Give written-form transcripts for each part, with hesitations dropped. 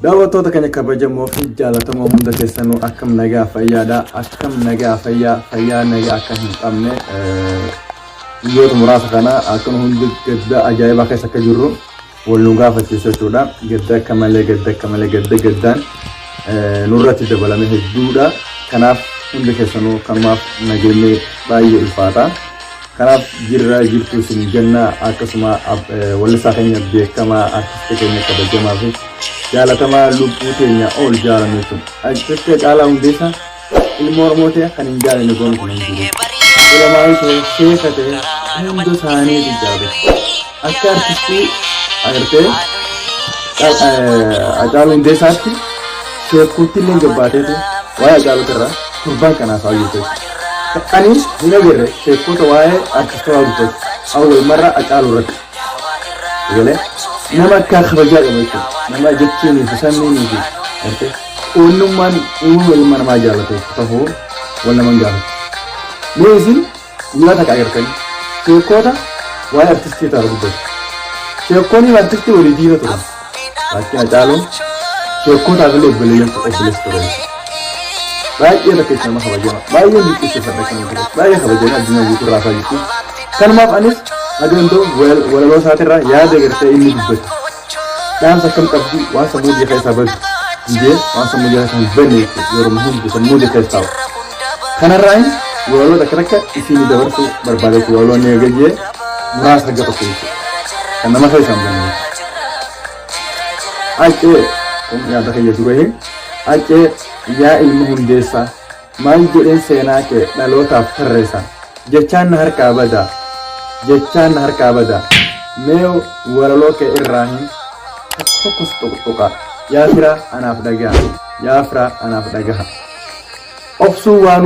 daawwattoota keenya kabajamoo fi jaallatamoo hunda keessanuu akkam nagaa fayyaadha akkam nagaa fayyaa nagaa akka hin qabne biyyoota muraasa kana akkuma hundi gadda ajaa'ibaa keessa akka jirru wal nu gaafachiisu jechuudha. Gadda akka malee gaddaan nurratti dabalame hedduudha. Kanaaf hundi keessanuu kanaaf nageenye baay'ee ulfaata. Kanaaf jirtu isin jennaa akkasuma wallisaa keenya beekamaa artistii keenya kabajamaa fi jaalatamaa lubbuu keenya ol jaalamitu ajjettee caalaa hundeessa ilma Oromootii kan hin jaalanne goonu kun hin jiru. Ilmaayii ta'e keessa ta'e hundi isaanii jijjaabe akka artistii agartee Hacaaluu Hundeessaatti sheekuutti illee gabbaateetu waa'ee Hacaaluu irraa turbaan kanaaf hayyuu ani hin agarre sheekota waa'ee artistoota dubbatu awwal marra Hacaaluu irratti galee nama akka kabajaa qabu jechuudha. Nama jechuun fi sammiin fi arte uumammaan uumama namaa jaallatu ta'uu wal nama gaafatu. Meeshaan guyyaa takka agartanii sheekota waa'ee artistii ta'uu dubbatu. Sheekonni artistii walii diina turan. Laakiin Hacaaluun sheekota illee obboleessa turan. Baay'ee bakka nama kabajama. Baay'ee jibbiisa saddeetan baay'ee kabajama addunyaa guutuu raasaa jirti. Kanumaaf anis agandoo walaloo isaatirraa yaada gartee inni dubbatu. Dhaamsa akkam qabdi waan sammuu jee keessaa badu. Jee waan sammuu jee keessaa hin banne yeroo hundi sammuu jee keessaa ta'u. Kanarraa walaloo takka isin dabarsuu barbaadeetu walaloo ni eegalee muraasa gata kuusu. Kan nama keessaa hin banne. Aqee kun yaada kiyya duree aqee yaa ilma Hundeessaa maal jedheen seenaa kee dhalootaaf tarreessa jechaan na harkaa badaa mee walaloo kee irraa hin tokkos tuqa yaa fira anaaf dhagaha obsuun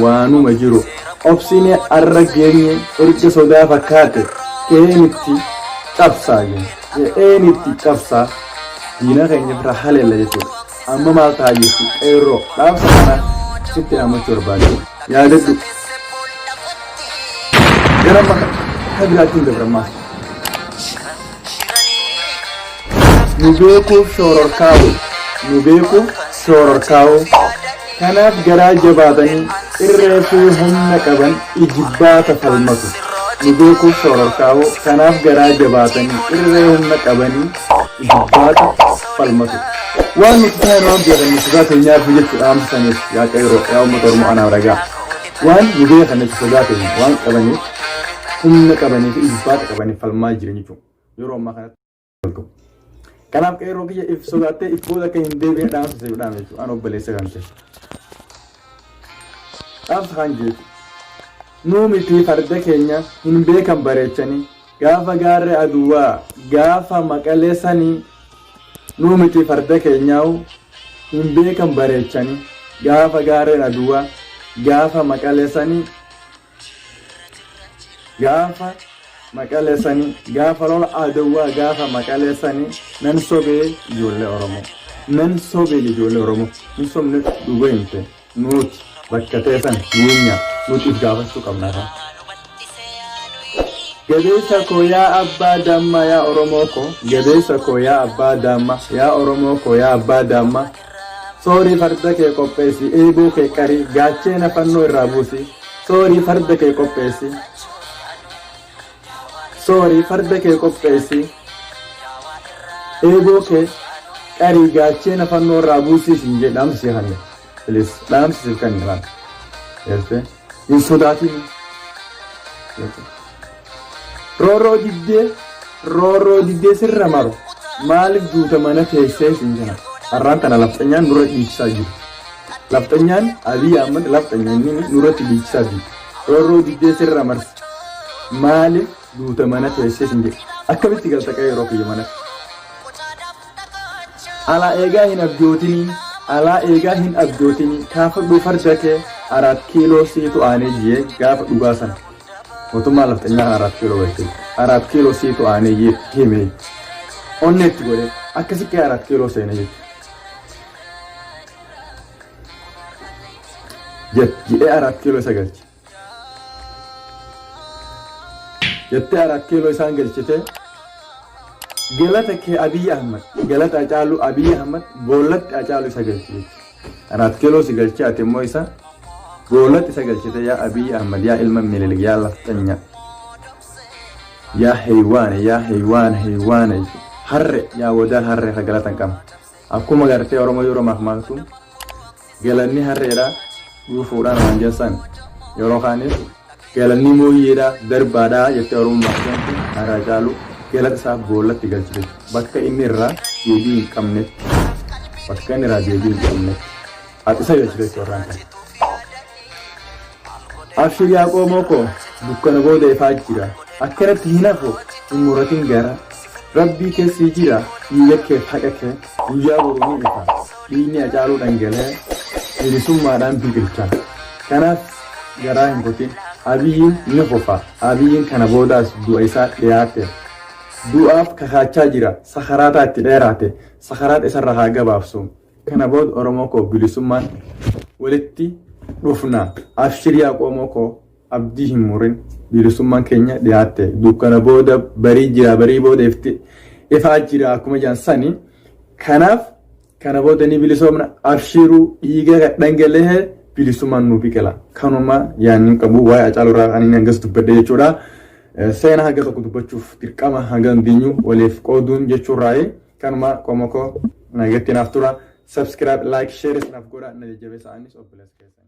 waanuma jiru obsine arra geenye erga sodaa fakkaate keenitti cabsaa diina keenya bira haleella jechuudha. Amma maal ta'aa jirti qeerroo dhaabsa kana sitti dhaamachuu barbaade yaadadhu. Gara biraattiin dabrammaas. Nu beekuuf shoororkaa'u kanaaf garaa jabaatanii irree fi humna qaban ijibbaata falmatu. Nu beekuuf shoororkaa'u kanaaf garaa jabaatanii irree humna qabanii ijibbaata falmatu. Waan nuti ta'e waan beekan sodaa keenyaaf jechuudha amsaniif yaa qeerroo yaa uummata Oromoo anaaf dhagaa. Waan nu beekan sodaa keenya waan qabaniif humna qabanii fi ijibbaata qabaniif falmaa jiran jechuudha. Yeroo ammaa kanatti. Kanaaf qeerroo kiyya if sodaattee if booda akka hin deebiin dhaamsa jechuudha an obboleessa kan ta'e. Dhaamsa kan jechuudha. Nu miti farda keenya hin beekan bareechanii gaafa gaarree aduwaa gaafa maqaleessanii nu miti farda keenyaa'u hin beekan bareechanii gaafa gaarreen aduwaa gaafa maqaleessanii gaafa lola aduwaa gaafa maqaleessanii nan sobee ijoollee Oromoo hin sobne dhugaa himte nuti bakka teessan yeenya nuti gaafachuu qabna. Gadeessa koo yaa abbaa damma yaa Oromoo ko gadeessa koo yaa abbaa damma yaa Oromoo ko yaa abbaa damma soorii farda kee qopheessi eeboo kee qarii gaachena fannoo irraa buusi soorii farda kee qopheessi eeboo kee qarii gaachena fannoo irraa buusi sin jedhamsi hanne please dhaamsi kan naan yelte in sodaatin rooroo diddee sirra maru maaliif duuta mana teessee sin jira har'aan kana lafxanyaan nurra dhiichisaa jiru. Lafxanyaan Abiy Ahmed lafxanyaan nurratti dhiichisaa jiru. Rooroo diddee sirra marsi maaliif duuta mana teessee sin jira akkamitti galta qeerroo kiyya mana alaa eegaa hin abjootinii kaafadhu farda kee 4 kiiloo siitu aanee jee gaafa dhugaa sana. Mootummaa lafxanyaan 4 kiiloo wayte 4 kiiloo siitu aanee hime onnetti godhe akkasitti 4 kiiloo seene jedhee 4 kiiloo isa galche jettee 4 kiiloo isaan galchite galata ke Abiy Ahmed galata Hacaaluu Abiy Ahmed boolatti Hacaaluu isa galchite 4 kiiloo si galchite ati immoo isa boolatti isa galchite yaa Abiy Ahmed yaa ilma Minilik yaa laftanya yaa haywaan harre yaa wada harre galatan qam akkuma gartee Oromoo yeroo mahmaatu galanni harreedha dhufuudhaan waan jensan yeroo kaanis galanni mooyyeedha darbaadha jettee Oromoo mahmaatu Hacaaluu galata isaa boolatti galchite bakka inni irraa deebii hin qabne ati isa galchite tooraan kan Abshir Yaaqoob Moko dukkana booda ifaa jira akkanatti hin hafu hin muratin gara Rabbii keessi jira biyya kee haqa kee guyyaa boruu ni ifa dhiigni Hacaaluu dhangala'ee bilisummaadhaan biqilcha kanaaf garaa hin kutin Abiyyiin ni fufa Abiyyiin kana boodaas du'a isaa dhiyaate du'aaf kakaachaa jira sakaraata itti dheeraate sakaraata isarra haa gabaabsu kana booda Oromoo koo bilisummaan walitti dhufna Abshir Yaaqoob Moko abdii hin murin bilisummaan keenya dhiyaate dukkana booda barii jira barii booda ifaa jira akkuma jaansani kanaaf kana booda ni bilisoomna Abshiruu dhiiga dhangala'ee bilisummaan nu biqila kanuma yaannin qabu waa'ee Hacaaluu irraa ani hangas dubbadde jechuudha seenaa haga tokko dubbachuuf dirqama hanga hundinuu waliif qooduun jechuurraayi kanuma qomoko nagatti naaf tura subscribe like share snaaf godha na jajjabeessa anis obboleessa keessan